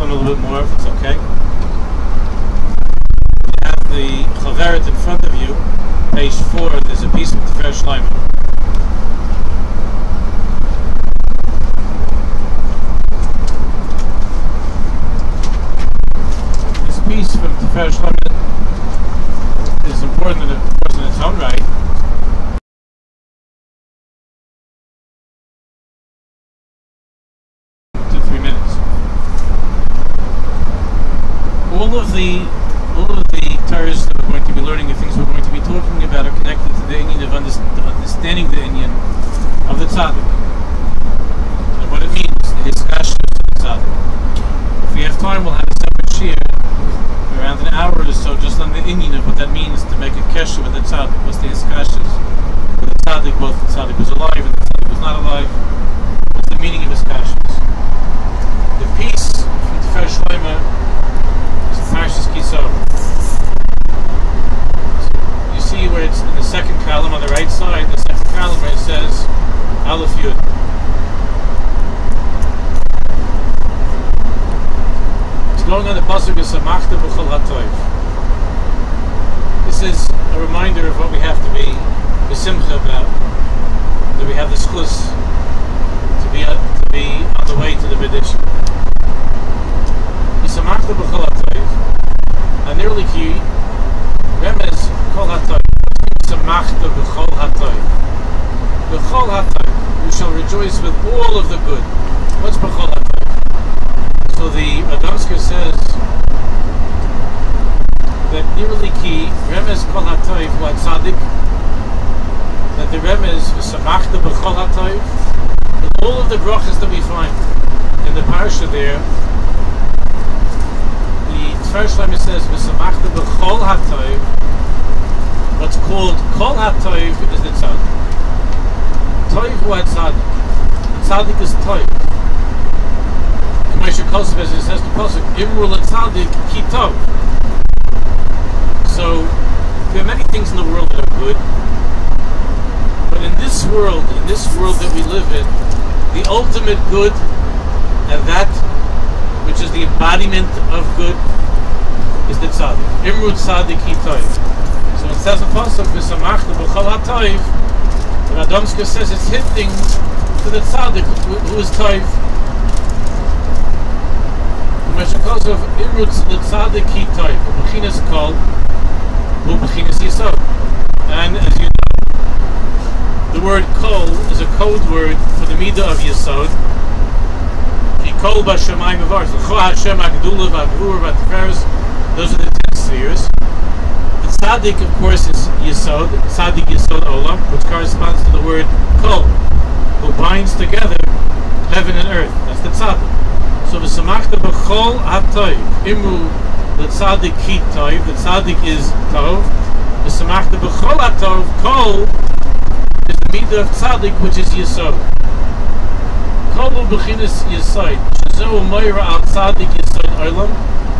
explain a little bit more if it's okay. You have the chevra in front of you, page 4. There's a piece with the Tefer Shlomo. This piece from Tefer Shlomo is important in its own right. All of the Torahs that we're going to be learning, the things we're going to be talking about, are connected to the inyan of understanding the inyan of the tzaddik and what it means, the hiskashus of the tzaddik. If we have time, we'll have a separate shiur, around an hour or so, just on the inyan of what that means to make a kesher with the tzaddik. What's the hiskashus with the tzaddik, both the tzaddik was alive and the tzaddik was not alive? What's the meaning of hiskashus? The piece from Tefer Shlomo. You see where it's in the second column on the right side, the second column where it says Aleph Yud. It's going on the pasuk of Samachta B'chol HaToiv. This is a reminder of what we have to be b'simcha about, that we have the schus to be on the way to the Berditchev. Samachta B'chol HaToiv. Nearly ki remez kol hatoiv. Samachta b'chol hatoiv. B'chol hatoiv. You shall rejoice with all of the good. What's b'chol hatoiv? So the Radomsker says that nearly ki remez kol hatoiv hu tzaddik. That the remez samachta b'chol hatoiv. With all of the brachas that we find in the parsha there. First time it says v'samachta b'chol hatoiv. What's called kol hatoiv is the tzaddik. Toiv hu tzaddik. The tzaddik is toiv. Moshe Kosev, as it says to Kosev, imru l'tzaddik ki tov. So there are many things in the world that are good, but in this world that we live in, the ultimate good and that which is the embodiment of good is the tzaddik. Imru tzaddik hi toiv. So it says in pasuk v'samachta b'chol hatoiv. The Radomsker says it's hinting to the tzaddik who is toiv. Because of imru tzaddik hi toiv. B'chinas kol, hu b'chinas yisod. And as you know, the word kol is a code word for the midah of yisod. Kol b'shamayim v'aretz. L'cho Hashem ha'gedula v'ha'gvura v'ha'tiferes. Those are the 10 spheres. The tzaddik, of course, is yisod. Tzaddik yisod olam, which corresponds to the word kol, who binds together heaven and earth. That's the tzaddik. So v'samachta b'chol hatoiv. Imru l'tzaddik ki toiv. The tzaddik is tov. V'samachta b'chol hatov. Kol is the midah of tzaddik, which is yisod. Kol b'chinas yisod. Shazu moira al tzaddik yisod olam.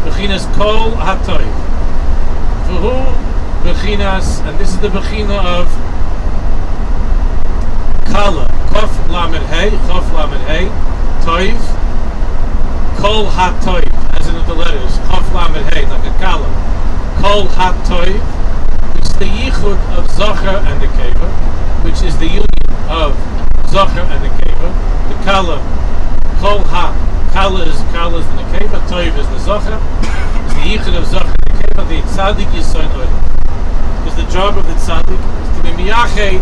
Bechinas kol hatoiv. V'hu bechinas, and this is the bechina of kala. Kof lamed hey, chof lamed hey, toiv. Kol hatoiv, as in the letters. Kof lamed hey, like a kala. Kol hatoiv, which is the yichud of Zocher and the kever, which is the union of Zocher and the kever. The kala, kol ha. Kala is the kever, toiv is the zocher, is the yichud of zocher and the kever, the tzaddik yisod olam. Because the job of the tzaddik is to be miyached,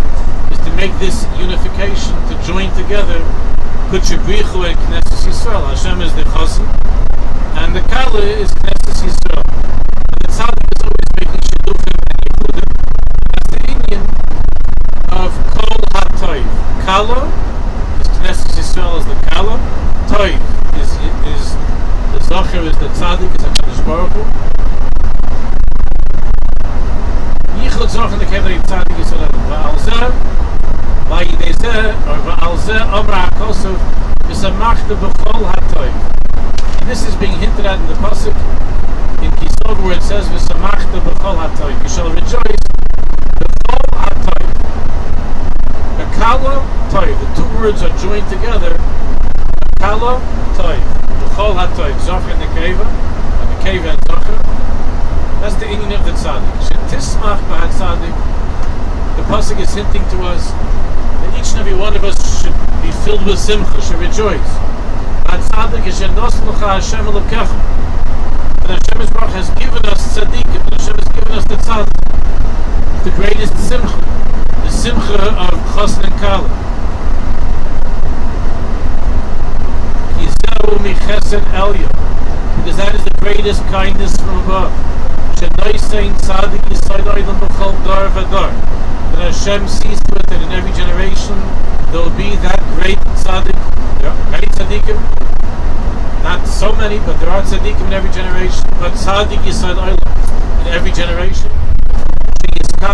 is to make this unification, to join together, kutshebrichu and Knesset Yisrael. Hashem is the chosen, and the kala is Knesset Yisrael. And the tzaddik is always making shidduchim and yichudim. That's the inyan of kol hatoiv. Kala is Knesset Yisrael as the kala, toiv is the zocher, is the tzaddik, is HaKadosh Baruch Hu. Yichud zocher the kever tzaddik is v'al zeh, v'yidei zeh, or v'al zeh amra HaKosuv v'samachta b'chol hatoiv. And this is being hinted at in the pasuk in Kisov where it says v'samachta b'chol hatoiv. You shall rejoice b'chol hatoiv. Kala toiv. The two words are joined together. Kala toiv. B'chol hatoiv, zocher and the kever and zocher. That's the inyan of the tzaddik. Shetismach b'hat tzaddik. The pasuk is hinting to us that each and every one of us should be filled with simcha, should rejoice. B'hat tzaddik is shenos l'cha Hashem elokecha. That Hashem has given us tzaddikim, that Hashem has given us the tzaddik. The greatest simcha, the simcha of chosn and kala. Kizeru michesed elyon, because that is the greatest kindness from above. Shenoi sein tzaddik yisod oilam b'chol dar v'dar. That Hashem sees to it that in every generation there will be that great tzaddik. There are many tzaddikim, not so many, but there are tzaddikim in every generation. But tzaddik yisod oilam in every generation. The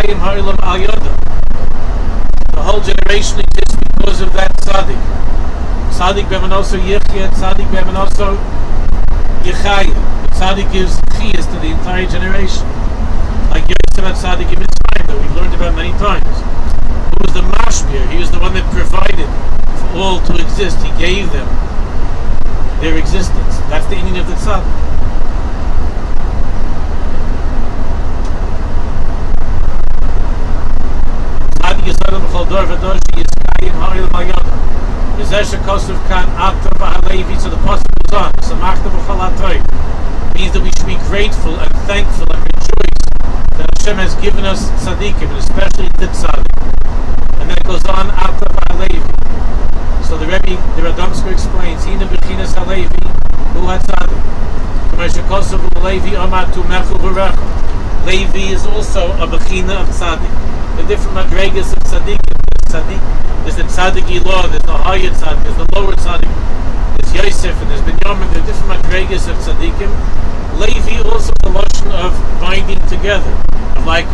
whole generation exists because of that tzaddik. Tzaddik b'manoso yichya, tzaddik b'manoso yichaya. The tzaddik gives chiyas to the entire generation. Like Yosef had tzaddik in Mitzrayim that we've learned about many times. Who was the mashpir? He was the one that provided for all to exist. He gave them their existence. That's the inyan of the tzaddik. So the pasuk goes on. Means that we should be grateful and thankful and rejoice that Hashem has given us tzaddikim, and especially the tzaddik. And then it goes on. So the Rebbe, the Radomsker explains, Hina b'chinas halevi hu hatzaddik. Levi is also a b'china of tzaddik. The different madregas of tzaddikim. There's the tzaddik ilah, there's the higher tzaddik, there's the lower tzaddik, there's Yosef, and there's Binyamin. There are different madregas of tzaddikim. Levi also the lotion of binding together, of like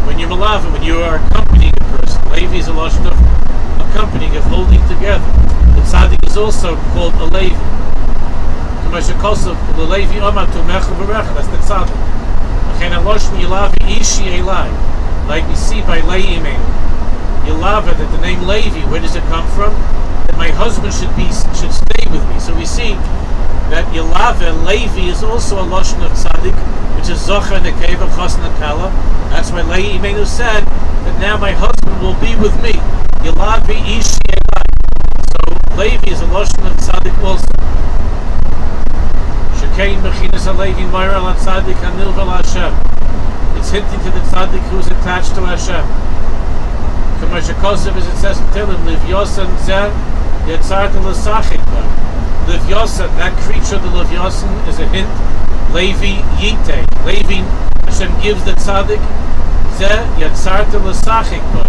when you're malava, when you are accompanying a person. Levi is a lotion of accompanying, of holding together. The tzaddik is also called a Levi. That's the tzaddik. Like we see by Leimenu, Yilava, that the name Levi, where does it come from? That my husband should stay with me. So we see that Yilava, Levi, is also a lotion of tzaddik, which is zocher and kever, chosn and kala. That's why Leimenu said that now my husband will be with me. Yilavi ishi elai. So Levi is a lotion of tzaddik also. Shekein b'chinas halevi moira al tzaddik hanilva Hashem. It's hinting to the tzaddik who is attached to Hashem. As it says in Tehillim, Livyosan Zeh Yetzarta L'Sachik Ba. Livyosan, that creature, the Livyosan, is a hint. Levi Yite. Levi, Hashem gives the tzaddik Zeh Yetzarta L'Sachik Ba.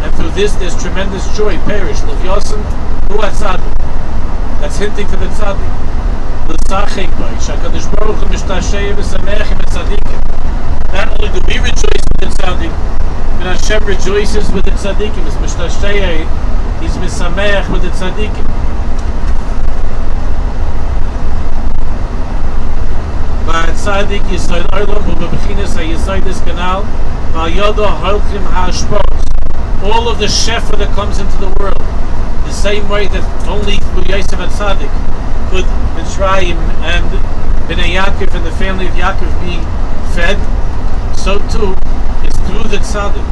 And through this, there's tremendous joy. Perish. Livyosan Hu HaTzadik. That's hinting to the tzaddik. L'Sachik Ba. Shakadosh Baruch Hu Mishtashei V'Samech V'Tzadikim. Not only do we rejoice with the tzaddik, but Hashem rejoices with the tzaddikim. He's mishtashei, he's misameach with the tzaddikim. But tzaddik yisoid olam u'bebechinas hayisoidis kanal v'ayodo holchim ha'ashpos. All of the chevra that comes into the world, the same way that only through Yosef and tzaddik could Mitzrayim and Bnei Yaakov and the family of Yaakov be fed, so too it's through the tzaddik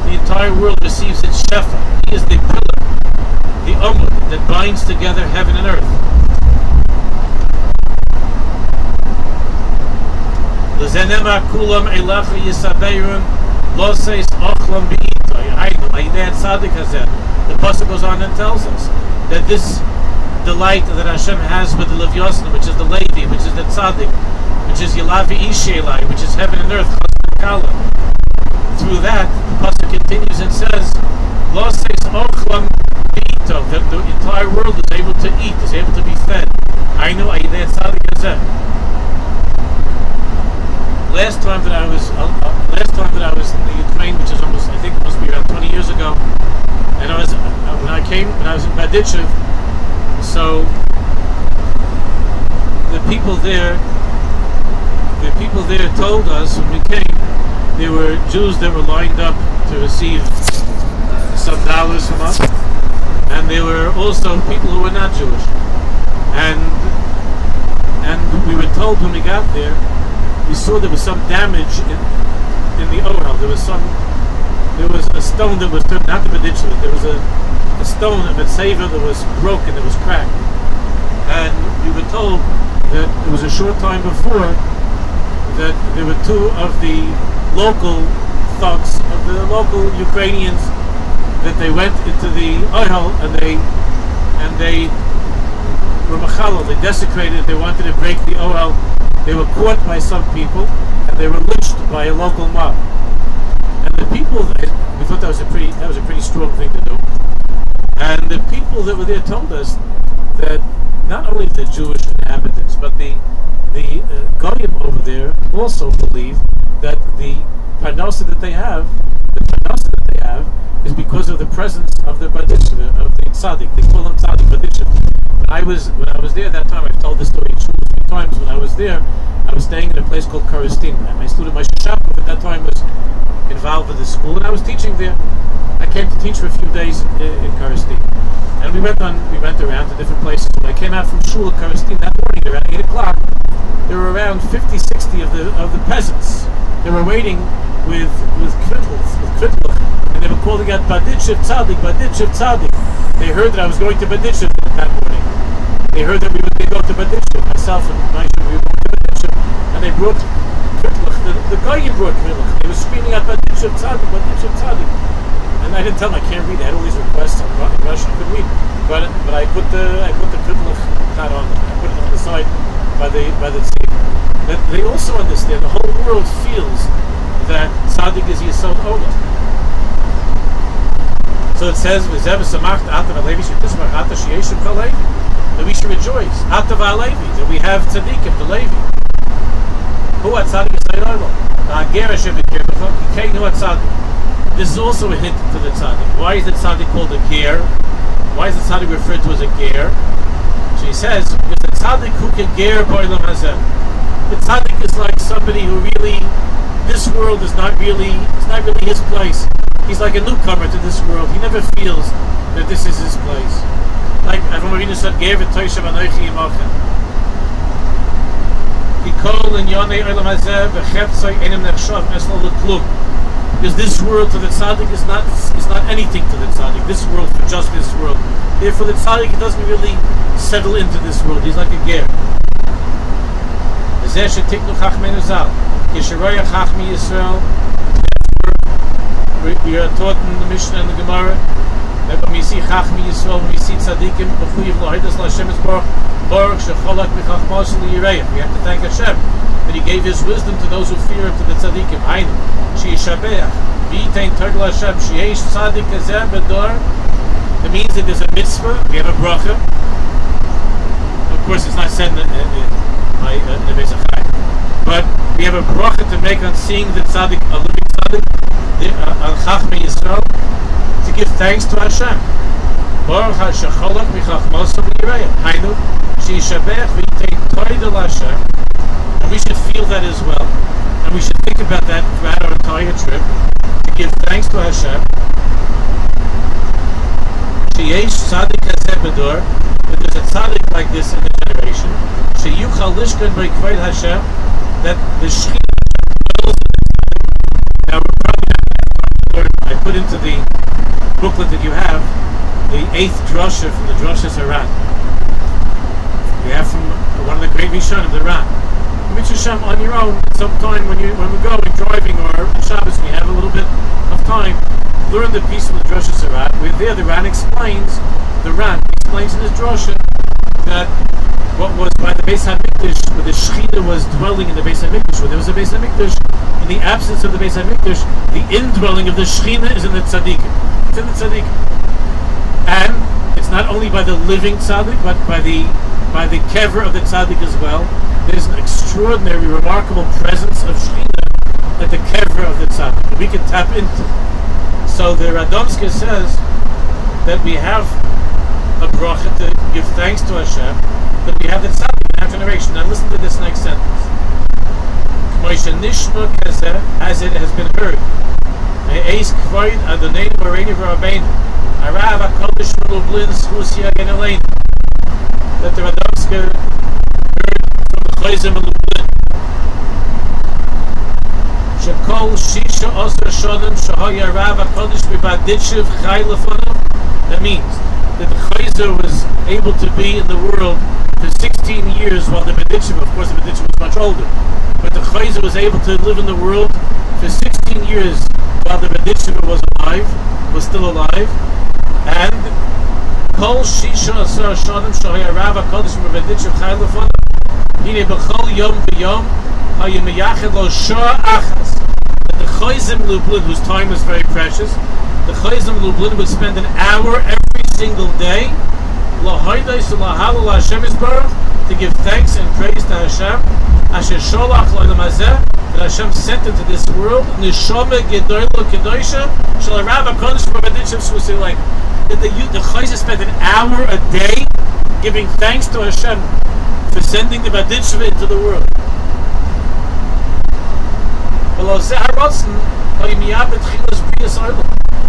the entire world receives its chevra. He is the pillar, the amud that binds together heaven and earth. The pasuk goes on and tells us that this delight that Hashem has with the Levyosan, which is the Levi, which is the tzaddik, which is Yilavi Ishelai, which is heaven and earth, through that, the pasuk continues and says, that the entire world is able to eat, is able to be fed. Last time that I was in the Ukraine, which is almost, I think it must be around 20 years ago, and when I was in Berditchev, so the people there told us when we came, there were Jews that were lined up to receive some dollars from us, and there were also people who were not Jewish. and we were told when we got there, we saw there was some damage in the ohel. There was a stone that was turned, not the Berditchev, there was a stone, a mitzvah that was broken, that was cracked. And we were told that it was a short time before that there were two of the local thugs, of the local Ukrainians, that they went into the ohel and they were machalal, they desecrated, they wanted to break the ohel. They were caught by some people and they were lynched by a local mob. And the people, we thought that was a pretty strong thing to do. And the people that were there told us that not only the Jewish inhabitants, but the Goyim over there also believe that the parnasa that they have, is because of the presence of the Berditchev, of the tzaddik. They call him tzaddik Berditchev. When I was there that time, I've told this story a few times. When I was there, I was staying in a place called Karistin. My student, my shop at that time, was involved with the school, and I was teaching there. I came to teach for a few days in Karistin, and we went around to different places. When I came out from shul at Karistin that morning, around 8 o'clock, there were around 50, 60 of the peasants. They were waiting with kvittel, and they were calling out Berditchev tzaddik, Berditchev tzaddik. They heard that I was going to Berditchev that morning. They heard that we were going to go to Berditchev. Myself and my shul, we were going to Berditchev, and they brought kvittel. The guy brought kvittel. They were screaming out Berditchev tzaddik, Berditchev tzaddik. And I didn't tell them I can't read. I had all these requests in Russian. I couldn't read, but I put the kvittel cut on. I put it on the side by the tzaddik. That they also understand. The whole world feels that tzaddik is Yesod Olam. So it says, that we should rejoice. That we have tzaddikim, the Levi. Who are tzaddik Yesod Olam? This is also a hint to the tzaddik. Why is the tzaddik called a ger? Why is the tzaddik referred to as a ger? So he says, because the tzaddik who can ger boilam hazeh. The tzaddik is like somebody who really, this world is not really his place. He's like a newcomer to this world. He never feels that this is his place. Like Rav Moshe Weinberger said, "Gever toishav anochi imochem." Kikol in yonei olam hazeh v'cheptzoi enim nechshav meslo l'klum. Because this world to the tzaddik is not anything to the tzaddik. This world for just this world. Therefore, the tzaddik doesn't really settle into this world. He's like a ger. We are taught in the Mishnah and the Gemara that when we see Chachmi Yisrael, when we see tzaddikim, we have to thank Hashem that He gave His wisdom to those who fear Him, to the tzaddikim. It means that there's a mitzvah, we have a bracha. Of course, it's not said in the Beis HaChai, but we have a bracha to make on seeing the tzaddik, a living tzaddik, on Chachmei Yisrael, to give thanks to Hashem. Baruch HaShecholach michachmosav l'yireya. Hainu she'yishabech v'yitein toida l'Hashem. And we should feel that as well, and we should think about that throughout our entire trip, to give thanks to Hashem. She'yesh tzaddik hazeh b'dor, that there's a tzaddik like this in the generation. She'yuchal lishkan b'kvod Hashem, that the Shechina dwells in the tzaddik. Now we're probably not going to learn. I put into the booklet that you have the 8th drasha from the drashas Haran. We have from one of the great Rishonim, the Ran. Mitzvah on your own, sometime when we're going driving or on Shabbos, we have a little bit of time, learn the piece from the drashas Haran. We're there. The Ran explains in his drasha that what was by the Beis HaMikdash, where the Shechina was dwelling in the Beis HaMikdash, when there was a Beis HaMikdash, in the absence of the Beis HaMikdash, the indwelling of the Shechina is in the tzaddikim. It's in the tzaddikim. And it's not only by the living tzaddik, but by the kever of the tzaddik as well. There's an extraordinary, remarkable presence of Shechina at the kever of the tzaddik that we can tap into. So the Radomska says that we have a bracha to give thanks to Hashem, that we have the tzaddik in our generation. Now listen to this next sentence. As it has been heard. Aish Kodesh Adonai Moreinu v'Rabbeinu. Arav HaKodesh Lublin Schusia Geneleinu. that the Radomsker heard from the Chayzim and Lublin. Shekol Shisha Osir Shodem Shahaya Rav Kodesh Pre-Berditchev Chai Lefonav. That means that the Chayzer was able to be in the world for 16 years while the Berditchev, of course the Berditchev was much older, but the Chayzer was able to live in the world for 16 years while the Berditchev was still alive, and Kol Shisha Asar Shodem Shahaya Rav Kodesh Pre-Berditchev Chai Lefonav Hine B'chol Yom V'Yom Hayim Yachid Lo Shor Achas. That the Chayzim Lublin, whose time was very precious, the Chayzim Lublin would spend an hour every single day to give thanks and praise to Hashem. Asher Sholach L'Olam Hazeh, that Hashem sent into this world. Neshama Gedoylo Kedosha Shel Rav HaKodesh Pre-Berditchev. So we say like that the Chayzim spent an hour a day giving thanks to Hashem for sending the Berditchev into the world.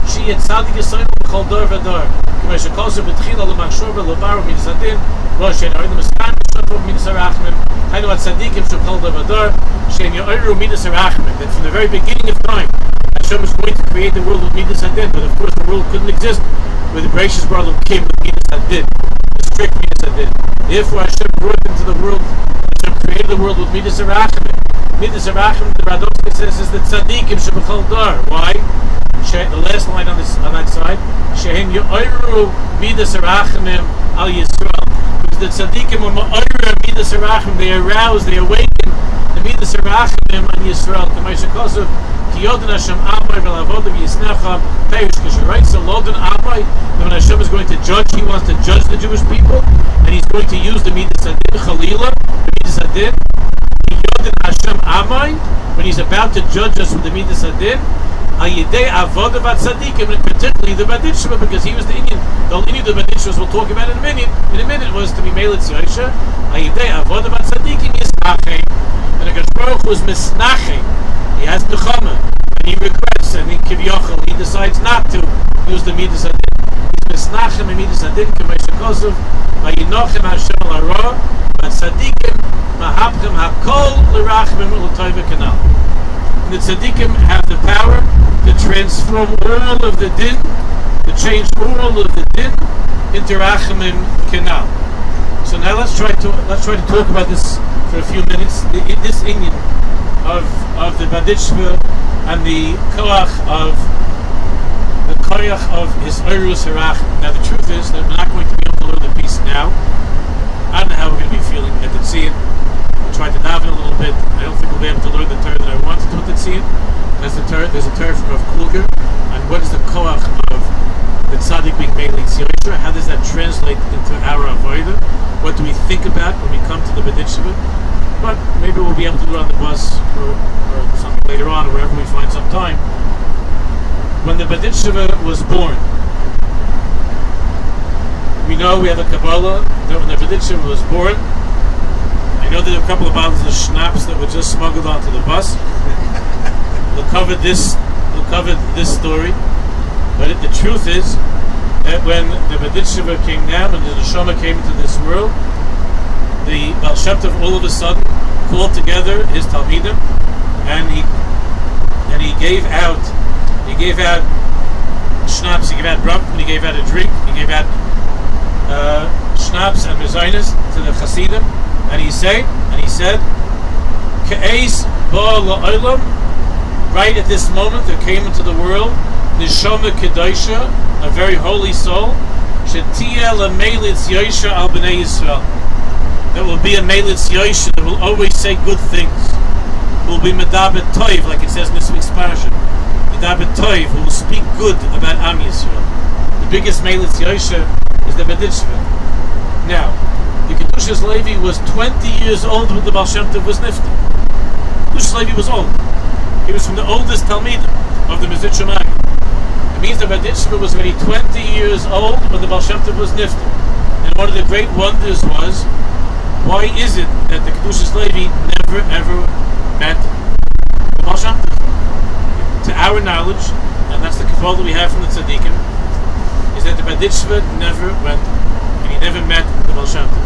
She had Tzadik Yisrael B'chol Dor V'Dor. K'may shekolse b'tchila l'machshor v'lobaru min zadin rosh she'en oidim eskan b'shotov min sarachmim hainu at tzadikim sh'b'chol Dor V'Dor she'en yoiru midas sarachmim. That from the very beginning of time Hashem was going to create the world with midas hadin, but of course the world couldn't exist with the gracious brother who came with midas hadin, the strict midas hadin. Therefore Hashem brought into the world, Hashem created the world with midas sarachmim. Midas sarachmim, the Radomsker says, is the tzadikim sh'b'chol Dor. Why? The last line on that side, Shehem Yoiru Midas Arachimim Al Yisrael. Because the tzaddikim are Ma'oiru Midas Arachimim, they arouse, they awaken the Midas Arachimim on Yisrael. K'maisha Kosev Kiyodin Hashem Amai V'Lavodav Yisnecha Perish K'Sharai. So Lodin Amai, when Hashem is going to judge, He wants to judge the Jewish people, and He's going to use the Midas Adin Chalila, the Midas Adin. Kiyodin Hashem Amai, when He's about to judge us with the Midas Adin. Ayidei avodah tzadikim, and particularly the Berditchev, because he was the Indian. The whole Indian, the Berditchev, we'll talk about in a minute. In a minute, was to be Melitz Yosha. Ayidei avodah tzadikim yisnachem, and the Baruch was misnachem. He has nechama, and he regrets, and in Kiev he decides not to use the midas adin. He's misnachem and midas adin. K'may shekosov vayinochem Hashem l'ra, v'tzadikim mahapchem hakol l'rachmim l'toiv v'kanal. The tzaddikim have the power to transform all of the din, to change all of the din into rachamim kanal. So now let's try to talk about this for a few minutes. This inyan of the Berditchev and the koach of his Eirus Harachim. Now the truth is that we're not going to be able to learn the piece now. I don't know how we're going to be feeling at the tziyah. Try to daven a little bit. I don't think we'll be able to learn the Torah that I wanted to with the tziyah. There's a Torah from Rav Kluger, and what is the koach of the tzaddik being Melitz Yosha? How does that translate into our avodah? What do we think about when we come to the Berditchev? But maybe we'll be able to do it on the bus or something later on, or wherever we find some time. When the Berditchev was born, we know we have a Kabbalah that when the Berditchev was born, I know there are a couple of bottles of schnapps that were just smuggled onto the bus. We'll cover this story. But the truth is that when the Berditchev came down, when the Neshama came into this world, the Baal Shem Tov all of a sudden called together his Talmidim, and he gave out schnapps, he gave out rum, and he gave out a drink, he gave out schnapps and mezainis to the Hasidim. And he said, K'eis ba la'olam, right at this moment there came into the world Neshama Kedosha, a very holy soul, Shetia l'meilitz Yosha al b'nei Yisrael, that will be a meilitz Yosha, that will always say good things, will be medabet toiv, like it says in this week's parasha, medabet toiv, who will speak good about Am Yisrael. The biggest meilitz Yosha is the Berditchev. Now, the Kedushas Levi was 20 years old when the Baal Shem Tov was nifter. Kedushas Levi was old. He was from the oldest Talmidim of the Mezritch Shemagim. It means that Berditchev was already 20 years old when the Baal Shem Tov was nifter. And one of the great wonders was, why is it that the Kedushas Levi never ever met the Baal Shem Tov? To our knowledge, and that's the kavod that we have from the tzaddikim, is that the Berditchev never went, and he never met the Baal Shem Tov.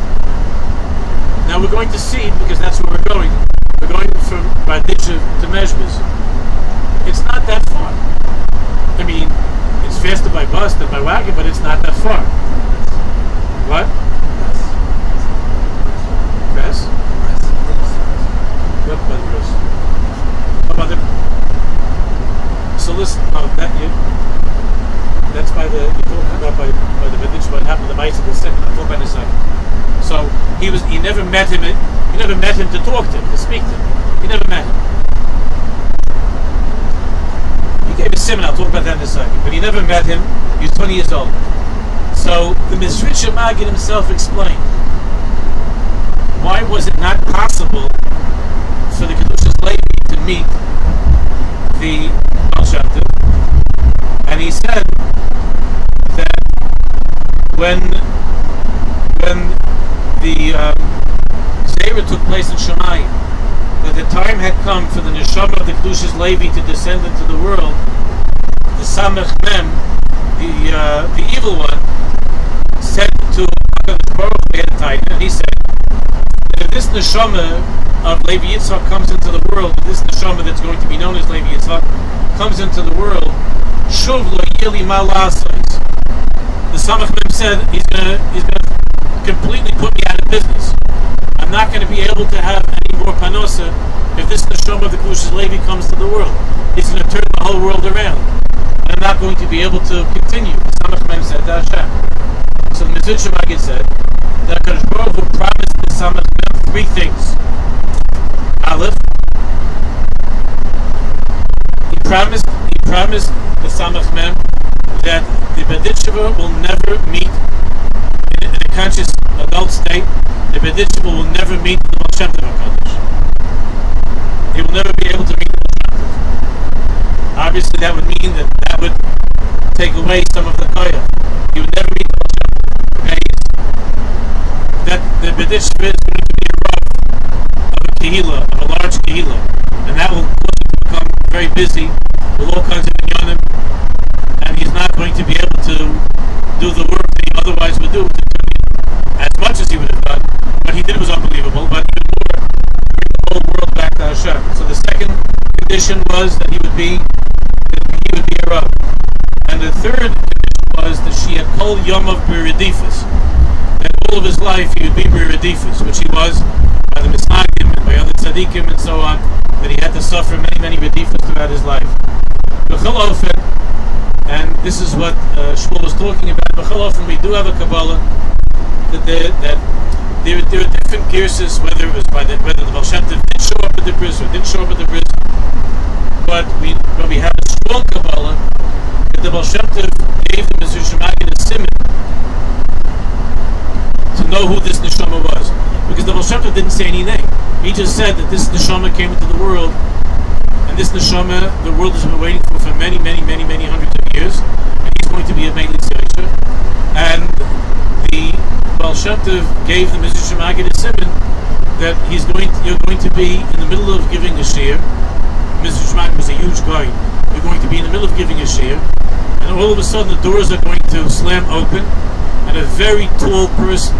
Now we're going to see, because that's where we're going. We're going from Berditchev to Mezhbez. It's not that far. I mean, it's faster by bus than by wagon, but it's not that far. What? Press? What about the press? How about the... So listen, that's by the... You're talking about by the Berditchev, what happened to the Meister, the second, I'll talk about in a second. So he never met him to talk to him, to speak to him. He never met him. He gave a seminar, I'll talk about that in a second. But he never met him. He was 20 years old. So the Mizritcher Maggid himself explained, why was it not possible for the Kedushas Levi to meet the Baal Shem Tov? And he said that when the Zera took place in Shemayim, that the time had come for the neshama of the Kedushas Levi to descend into the world. The Samech Mem, the evil one, said to HaKadosh Baruch Hu ahead of time, and he said that if this neshama of Levi Yitzchak comes into the world, this neshama that's going to be known as Levi Yitzchak comes into the world, Shuv lo yili ma la'asais. The Samech Mem said he's gonna completely put me out of business. I'm not going to be able to have any more panosa if this neshama of the Kedushas Levi comes to the world. He's going to turn the whole world around. And I'm not going to be able to continue. The Samech Mem said to Hashem. So the Mizritcher Maggid said that HaKadosh Baruch Hu promised the Samech Mem three things. Aleph, he promised the Samech Mem that the Berditchev will never meet in a conscious adult state. The Berditchev will never meet the Baal Shem Tov HaKadosh. He will never be able to meet the Baal Shem Tov. Obviously, that would mean that would take away some of the koyach. He would never meet the Baal Shem Tov. That the Berditchev is going to be a Rav of a kehila, of a large kehila, and that will become very busy with all kinds of inyanim, and he's not going to be able to do the work that he otherwise would do as much as he would have done. What he did was unbelievable, but even more, bring the whole world back to Hashem. So the second condition was that he would be a Rav. And the third condition was that she had kol yom of Pre-Berditchev. That all of his life he would be Pre-Berditchev, which he was by the Misnakim and by other tzaddikim and so on, that he had to suffer many Berditchev throughout his life. And this is what Shmuel was talking about. We do have a Kabbalah that there are different gearses, whether the Baal Shem Tov did show up at the bris or didn't show up at the bris. But we have a strong Kabbalah that the Baal Shem Tov gave the Mizritcher Maggid a siman to know who this neshama was, because the Baal Shem Tov didn't say any name. He just said that this neshama came into the world, and this neshama the world has been waiting for many hundreds of years, and he's going to be a mainly tzaddik. And the Baal Shem Tov gave the Mizritcher Maggid a siman that you're going to be in the middle of giving a shiur. Mizritcher Maggid was a huge guy. You're going to be in the middle of giving a shiur, and all of a sudden the doors are going to slam open, and a very tall person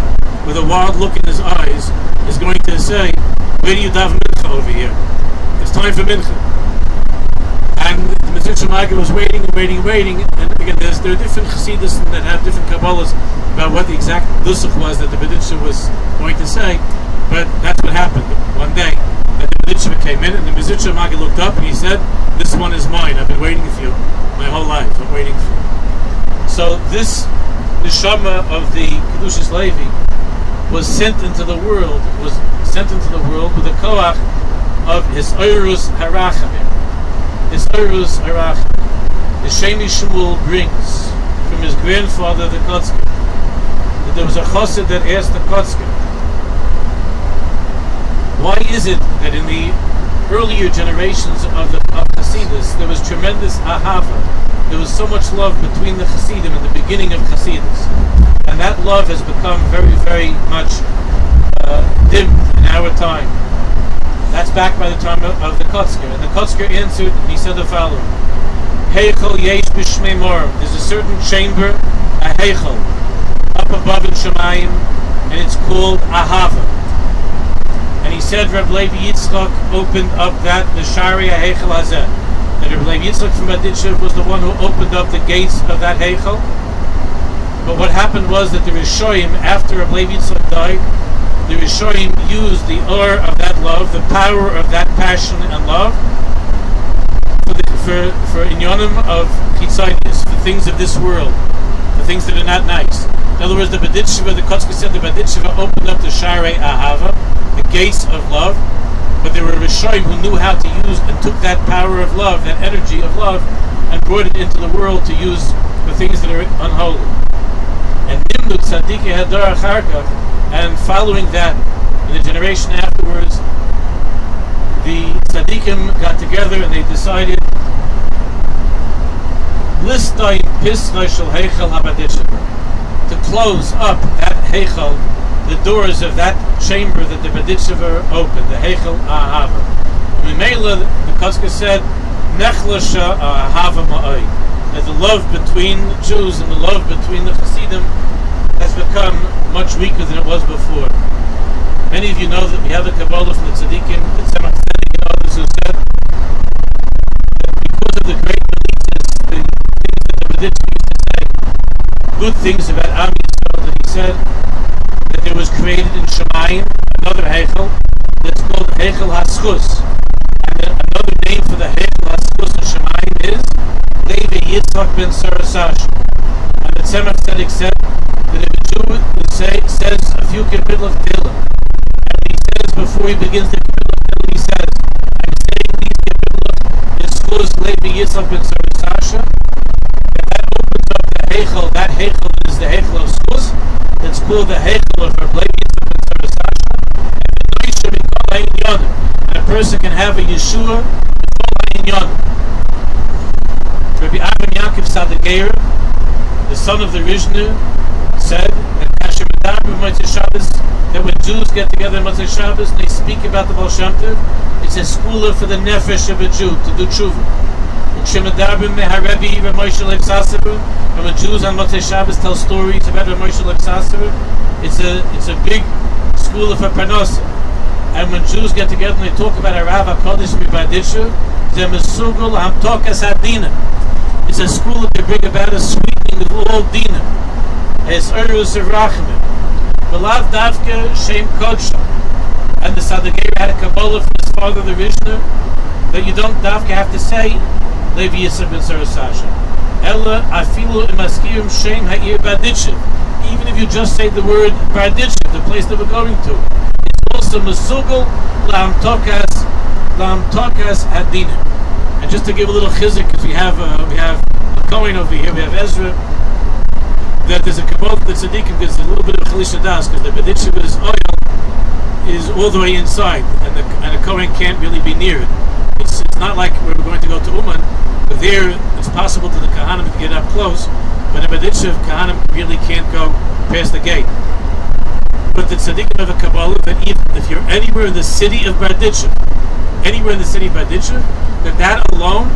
with a wild look in his eyes is going to say, "Where do you daven mincha over here? It's time for mincha." And the Mizritcher Maggid was waiting. And again, there are different chassidas that have different kabbalas about what the exact dusach was that the Berditchev was going to say. But that's what happened one day. That the Berditchev came in, and the Mizritcher Maggid looked up and he said, "This one is mine. I've been waiting for you my whole life. I'm waiting for you." So this neshama of the Kedushas Levi was sent into the world with the koach of his Oirus Harachamim. His Oirus Harachamim. The Sheni Shmuel brings from his grandfather the Kotzker that there was a chassid that asked the Kotzker, why is it that in the earlier generations of Hasidus there was tremendous ahava, there was so much love between the Hasidim at the beginning of Hasidus, and that love has become very much dim in our time. That's back by the time of the Kotzker. And the Kotzker answered, and he said the following: Heichel yesh b'shmei morim. There's a certain chamber, a heichel, up above in Shemayim, and it's called Ahava. And he said Reb Levi Yitzchak opened up that the Shari HaHeichel Hazeh. And Reb Levi Yitzchak from Berditchev was the one who opened up the gates of that Heichel. But what happened was that the Rishoyim, after Reb Levi Yitzchak died, the Rishoyim used the or of that love, the power of that passion and love, for inyonim of chitzonius, for things of this world, for things that are not nice. In other words, the Berditchev, the Kotzke said the Berditchev opened up the Sharei Ahava, the gates of love, but there were Rishoyim who knew how to use and took that power of love, that energy of love, and brought it into the world to use for things that are unholy. And Nimnut Tzadikei Hadar Acharkach, and following that, in the generation afterwards, the Tzadikim got together and they decided Listay Pisnai Shel Heichel HaBerditchev, to close up that Heichel, the doors of that chamber that the Berditchev opened, the Heichel Ahava. Mimela, the Kotzke said, Nechlasha Ahava Ma'oi, that the love between the Jews and the love between the Hasidim has become much weaker than it was before. Many of you know that we have a Kabbalah from the Tzadikim, the Tzemach Tzedek and others, who said that because of the great beliefs, the things that the Berditchev used to say, good things about Am Yisrael, that he said that there was created in Shemayim another Heichel that's called Heichel HaSchus, and another name for the Heichel HaSchus in Shemayim is Levi Yitzchak ben Sarah Sasha. And the Tzemach Tzedek said that if a Jew says a few Kippur of Tehillim, and he says before he begins the Kippur of Tehillim, he says, I'm saying these Kippur in Schus Levi Yitzchak ben Sarah Sasha, and that opens up the Heichel. That Heichel is the Heichel of Schus, that's called the Heichel of Reb Levi Yitzchak ben Sarah Sasha, and the Noisha Mikol Hayin Yonim, and a person can have a Yeshua Mikol Hayin Yonim. Rabbi Avram Yaakov Sadigeir, the son of the Rishnu, said that when Jews get together on Motzei Shabbos and they speak about the Baal Shem Tov, it's a skula for the nefesh of a Jew to do tshuva. And when Jews on Motzei Shabbos tell stories about Rav Moshe Weinberger, it's a big skula for parnasa. And when Jews get together and they talk about a Rav Kodesh Pre-Berditchev, it's a skula to bring about a sweetening of all dinim. Es Urus of Rachmim. Belav Davke Shem Kodsha. And the Sadigeir had a Kabbalah from his father, the Rishner, that you don't Davke have to say Levi Yitzchak ben Sarah Sasha. Ella Afilu Imaskirim Shem Ha'ir Berditchev. Even if you just say the word Berditchev, the place that we're going to, it's also Mesugel Lam Tokas Hadinim. And just to give a little chizik, because we have a Kohen over here, we have Ezra, that there's a Kabbalah for the Tzaddikim, because there's a little bit of Chalisha Das, because the Berditchev's oil is all the way inside, and the Kohen can't really be near it. It's not like we're going to go to Uman, but there it's possible to the Kahanim to get up close, but in Berditchev, Kahanim really can't go past the gate. But the Tzaddikim have a Kabbalah that if you're anywhere in the city of Berditchev, that alone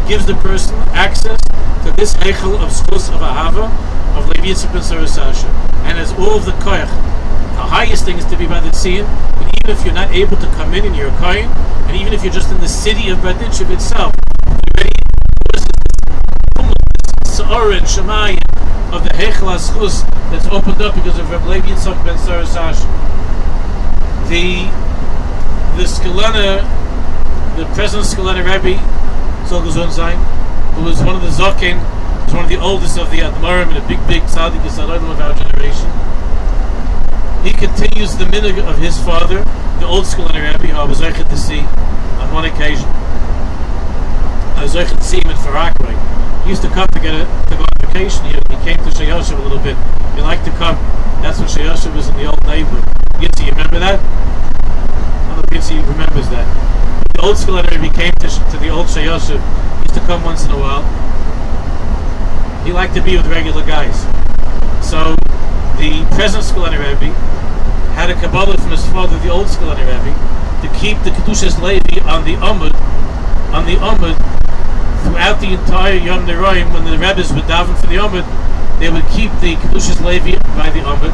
gives the person access to this Heichel of Schus of Ahava of Levi Yitzchak ben Sarah Sasha, and has all of the koyach. The highest thing is to be by the tziyun, but even if you're not able to come in and you're a kohen, and even if you're just in the city of Berditchev itself, already this Sa'or and Shemayim of the Heichel HaSchus that's opened up because of Reb Levi Yitzchak ben Sarah Sasha. The Skelana, the present Skelana Rebbe, Zol Gezun Zayin, who was one of the Zokin, was one of the oldest of the Admarim and a big tzaddik of our generation. He continues the minhag of his father, the old Skelana Rebbe, who I was able to see on one occasion. I was able to see him in Farakray. He used to come to go on vacation here. He came to Sheyoshev a little bit. He liked to come. That's when Sheyoshev was in the old neighborhood. Gitzi, you remember that? I don't know if Gitzi remembers that. The old Skelana Rebbe came to the old Sheyoshev. He used to come once in a while. He liked to be with regular guys. So the present Skelana Rebbe had a Kabbalah from his father, the old Skelana Rebbe, to keep the Kedushas Levi on the Amud throughout the entire Yom Neroim. When the Rebbes would daven for the Amud, they would keep the Kedushas Levi by the Amud,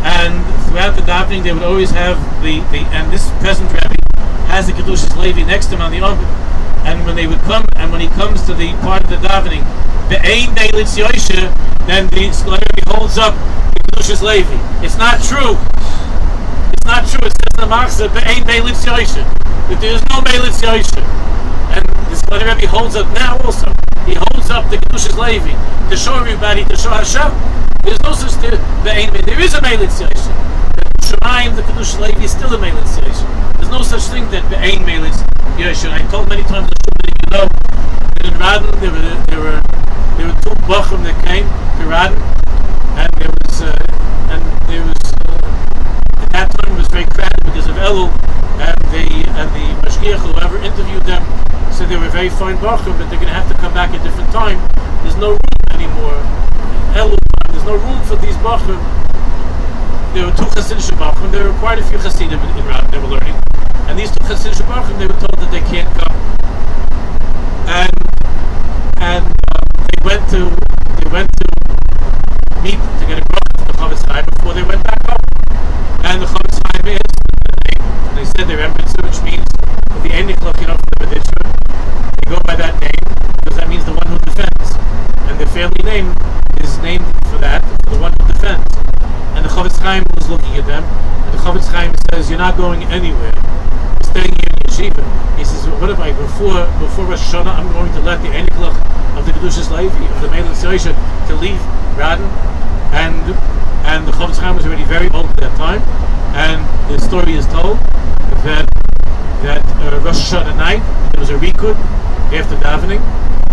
And throughout the davening, they would always have and this present Rebbe has the Kedushas Levi next to him on the oven. And when they would come, and when he comes to the part of the davening, then the Rebbe holds up the Kedushas Levi. It's not true. It's not true. It says in the Machzor, that there is no Meilitz Yosher. And this Rebbe holds up now also. He holds up the Kedushas Levi to show everybody, to show Hashem. There's no such thing. There is a Meilitz Yosher. The Kedushas Levi is still a Meilitz Yosher. There's no such thing that Be'ein Meilitz Yosher. I told many times, you know, in Radin there were two Bochum that came to Radin, and there was at that time it was very crowded because of Elul, and the Mashgiach, whoever interviewed them, said they were very fine Bochum, but they're going to have to come back at a different time. There's no room anymore. Elul time, there's no room for these Bochum. There were two Hasidic Bachim. There were quite a few Hasidim in Radin they were learning, and these two Hasidic Bachim, they were told that they can't come, and they went to meet to get a bracha from the Chavetz Chaim before they went back home. And the Chavetz Chaim asked the name, and they said they remembered it, which means that the Einiklach, you know, from the Berditchev, they go by that name because that means the one who defends, and the family name is named for that, for the one who defends. And the Chavetz Chaim was looking at them, and the Chavetz Chaim says, "You're not going anywhere. You're staying here in yeshiva." He says, "What if before Rosh Hashanah, I'm going to let the Einiklach of the Kedushas Levi, of the Meilitz Yosher, to leave Radin?" And the Chavetz Chaim was already very old at that time, and the story is told that Rosh Hashanah night there was a rikud after davening.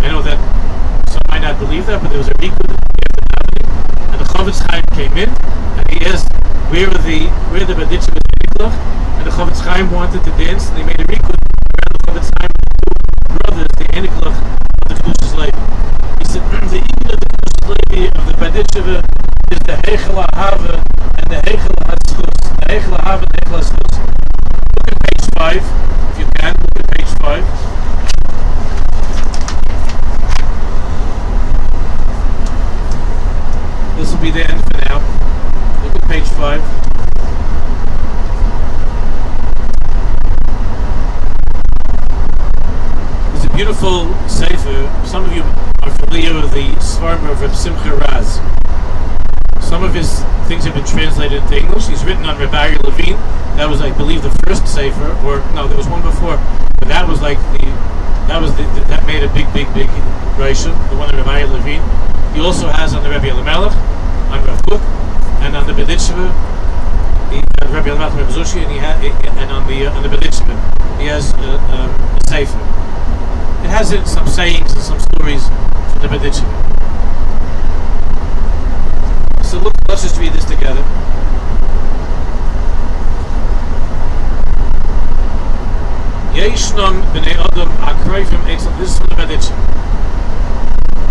I know that some might not believe that, but there was a rikud after davening, and the Chavetz Chaim came in and he asked where the Berditchev and Einiklach, and the Chavetz Chaim wanted to dance, and they made a rikud around the Chavetz Chaim, two brothers, the Einiklach of the Kedushas Levi. He said the Einiklach of the Kedushas Levi of the Berditchev is the Heichel Ahava and the Heichel HaZchus. The Heichel Ahava and the Heichel HaZchus. Look at page 5, if you can. Look at page 5. This will be the end for now. Look at page 5. There's a beautiful sefer. Some of you are familiar with the Svarim of Reb Simcha Raz. Some of his things have been translated into English. He's written on Reb Levi Yitzchak. That was, I believe, the first sefer, or no, there was one before, but that was like that made a big ration. The one on Reb Levi Yitzchak. He also has on the Rebbe Elimelech, on Rav Kook, and on the Berditchev, Rebbe Elimelech, Reb Zushi, and on the Berditchev, he has a sefer. It has some sayings and some stories from the Berditchev. So look, let's just read this together. Yeshnam b'nei Adam akroivim eitzel. This is from the Berditchev.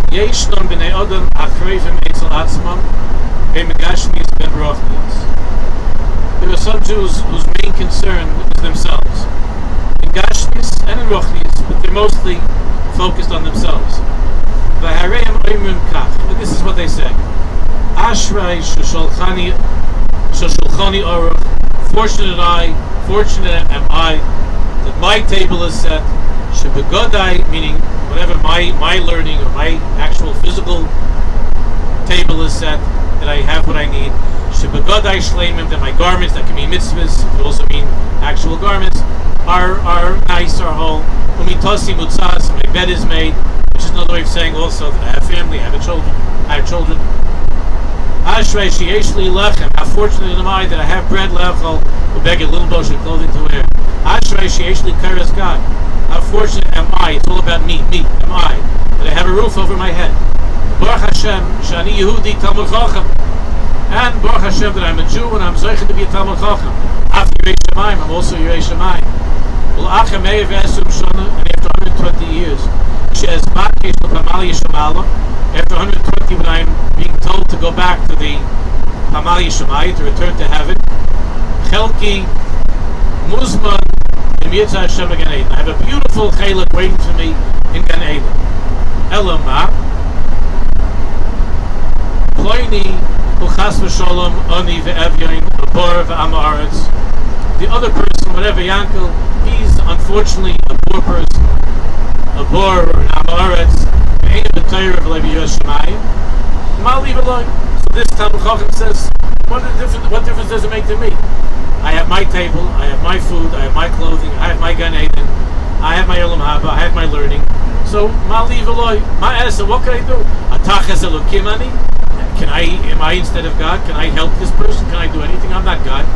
Yeshnam b'nei Adam akroivim eitzel atzmam b'megashmis b'rochnis. There are some Jews whose main concern is themselves, in Gashmis and in Rochnis, but they're mostly focused on themselves. V'hareim oimrim kach. But this is what they say. Ashrei shulchani aruch. Fortunate am I that my table is set. Shebegodai, meaning whatever my learning or my actual physical table is set, that I have what I need. Shebegodai shleimim, that my garments, that can be mitzvahs, could also mean actual garments, are nice, are whole. Umitasi mutzas, my bed is made, which is another way of saying also that I have family, I have children. Ashrei sheyesh li lechem. How fortunate am I that I have bread, lechol, ubeged, little bosh, and clothing to wear. Ashrei sheyesh li keres God. How fortunate am I? It's all about me. Am I that I have a roof over my head? Baruch Hashem, shani Yehudi Talmud Chacham, and Baruch Hashem that I'm a Jew and I'm zeichen to be a Talmud Chacham. After Yirei Shamayim, I'm also Yirei Shamayim. Well, Achem Meir v'Esrim Shana, and after 120 years, she'ez makesh l'Kamal Yishamallah. After 120, when I'm being told to go back to the Hamal Yishamayim, to return to heaven, Chelki Muzman in Yitzhak Hashem Gan Eden. I have a beautiful chelik waiting for me in Gan Eden. Elamah Ploini Uchas v'sholom ani ve'evyain abor ve'amaretz. The other person, whatever Yankel, he's unfortunately a poor person, a bor or an amaretz. Ain't a b'tayr of Levi Yitzchak. I'll leave it alone. So this Talmud Chacham says, what difference does it make to me? I have my table, I have my food, I have my clothing, I have my Gan Eden, I have my Olam Haba, I have my learning. So I'll leave it alone. My answer, what can I do? Atachas Elokim ani? Am I instead of God? Can I help this person? Can I do anything? I'm not God.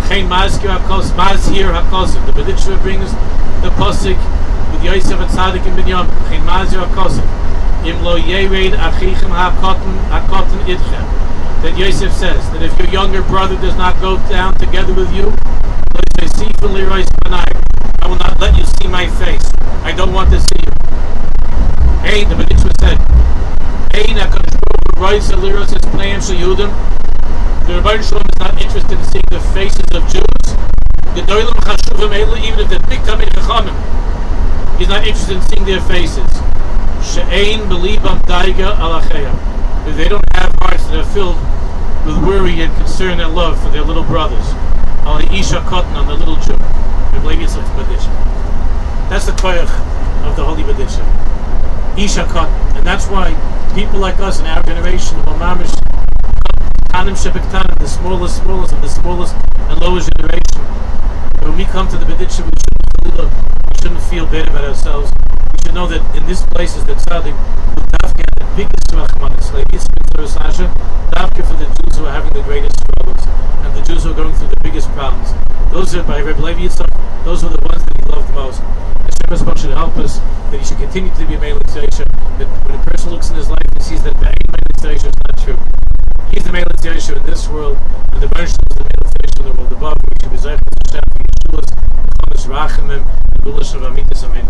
Chein mazkir hakos, mazhir hakosim. The Berditchev brings the posik with Yosef and Tzaddik and Binyamin. Chein mazhir hakosim. Im lo yered achichem hakotten idchem. That Yosef says that if your younger brother does not go down together with you, I will not let you see my face. I don't want to see you. Hey, the Berditchev said, Hey, HaKadosh Baruch Hu writes a lyros as playing Yehudim. The Rebbeinu Shalom is not interested in seeing the faces of Jews. Even if they're big Tamid Chachamim, he's not interested in seeing their faces. She'ein belibam daiga alacheya. If they don't have hearts that are filled with worry and concern and love for their little brothers. Al Isha Kotten, on the little Jew. Reb Levi Yitzchak Berditchev. That's the koyach of the Holy Berditchev. Isha Kotten. And that's why people like us in our generation, the smallest of the smallest and lowest generation, when we come to the Berditchev, we shouldn't feel bad about ourselves. We should know that in this place is the tzaddik who dafka the biggest rachmanis, like Sarah Sasha, dafka for the Jews who are having the greatest struggles and the Jews who are going through the biggest problems. Those are by Reb Levi Yitzchak. Those are the ones that he loved most. Hashem should help us that he should continue to be a Melech Yesha. That when a person looks in his life and sees that Melech Yesha is not true, he's the Melech Yesha in this world, and the Bereshit is the Melech Yesha in the world above. We should be Zayich Hashem, Yeshua's, Chodesh Rachamim, and Gulashav Amitis Amen.